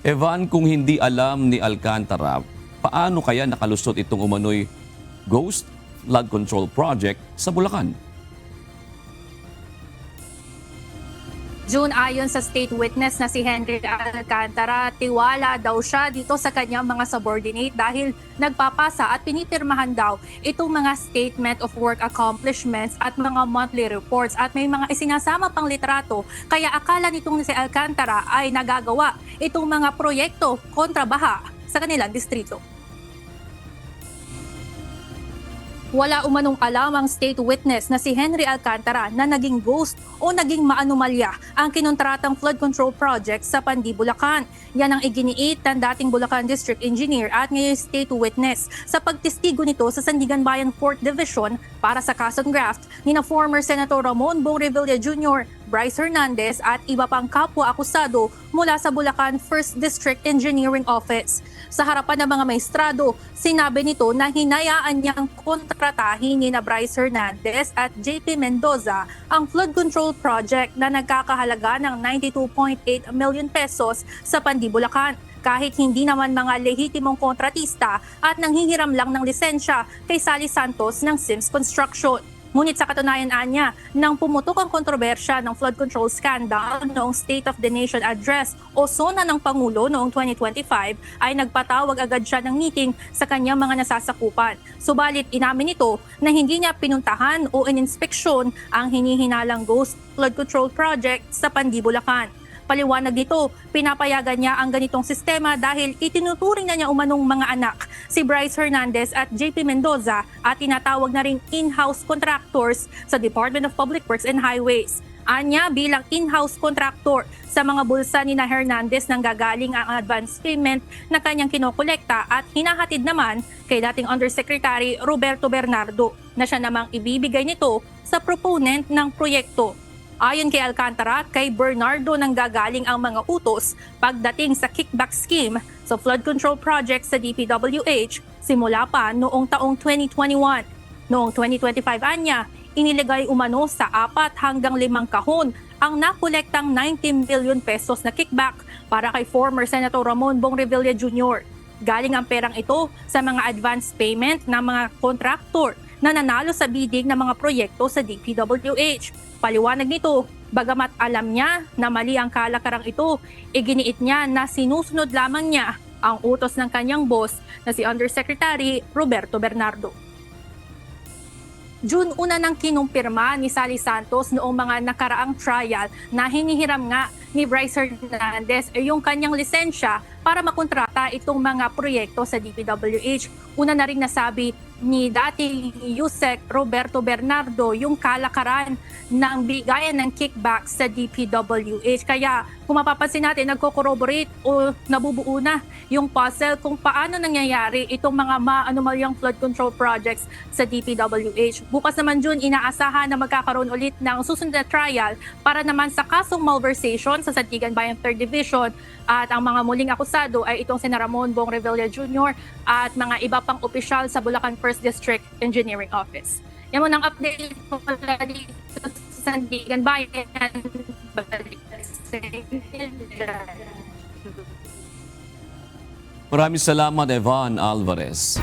Evan, kung hindi alam ni Alcantara, paano kaya nakalusot itong umano'y Ghost Flood Control Project sa Bulacan? June, ayon sa state witness na si Henry Alcantara, tiwala daw siya dito sa kanyang mga subordinate dahil nagpapasa at pinipirmahan daw itong mga statement of work accomplishments at mga monthly reports at may mga isinasama pang litrato, kaya akala nitong si Alcantara ay nagagawa itong mga proyekto kontra baha sa kanilang distrito. Wala umanong alam ang state witness na si Henry Alcantara na naging ghost o naging maanomalya ang kinontratang flood control project sa Pandi, Bulacan. Yan ang iginiit ng dating Bulacan District Engineer at ngayon state witness sa pagtestigo nito sa Sandigan Bayan 4th Division para sa kasong graft ni na former Senator Ramon Bong Revilla Jr., Bryce Hernandez at iba pang kapwa akusado mula sa Bulacan 1st District Engineering Office. Sa harapan ng mga maestrado, sinabi nito na hinayaan niyang kontratahin ni na Bryce Hernandez at JP Mendoza ang flood control project na nagkakahalaga ng 92.8 million pesos sa Pandi, Bulacan. Kahit hindi naman mga lehitimong kontratista at nanghihiram lang ng lisensya kay Sally Santos ng Sims Construction. Ngunit sa katunayan anya, nang pumutok ang kontrobersya ng flood control scandal noong State of the Nation Address o SONA ng Pangulo noong 2025, ay nagpatawag agad siya ng meeting sa kanyang mga nasasakupan. Subalit inamin nito na hindi niya pinuntahan o ininspeksyon ang hinihinalang Ghost Flood Control Project sa Pandi, Bulacan. Paliwanag nito, pinapayagan niya ang ganitong sistema dahil itinuturing na niya umanong mga anak, si Bryce Hernandez at JP Mendoza, at tinatawag na ring in-house contractors sa Department of Public Works and Highways. Anya, bilang in-house contractor sa mga bulsa ni na Hernandez nang gagaling ang advance payment na kanyang kinokolekta at hinahatid naman kay dating Undersecretary Roberto Bernardo na siya namang ibibigay nito sa proponent ng proyekto. Ayon kay Alcantara, kay Bernardo nang gagaling ang mga utos pagdating sa kickback scheme sa flood control project sa DPWH simula pa noong taong 2021. Noong 2025 anya, iniligay umano sa 4 hanggang 5 kahon ang nakolektang 19 billion pesos na kickback para kay former Senator Ramon Bong Revilla Jr. Galing ang perang ito sa mga advance payment ng mga kontraktor na nanalo sa bidding ng mga proyekto sa DPWH. Paliwanag nito, bagamat alam niya na mali ang kalakarang ito, iginiit niya na sinusunod lamang niya ang utos ng kanyang boss na si Undersecretary Roberto Bernardo. June una nang kinumpirma ni Sally Santos noong mga nakaraang trial na hinihiram nga ni Bryce Hernandez yung kanyang lisensya para makontrata itong mga proyekto sa DPWH. Una na rin nasabi ni dating Yusek Roberto Bernardo yung kalakaran ng bigayan ng kickback sa DPWH. Kaya kung mapapansin natin, nagko-corroborate o nabubuo na yung puzzle kung paano nangyayari itong mga maanomalyang flood control projects sa DPWH. Bukas naman June, inaasahan na magkakaroon ulit ng susunod na trial para naman sa kasong malversation sa Sandigan Bayan 3rd Division, at ang mga muling akusado ay itong sina Ramon Bong Revilla Jr. at mga iba pang opisyal sa Bulacan 1st District Engineering Office. Yan mo ng update mula dito sa Sandigan Bayan. Maraming salamat, Evan Alvarez.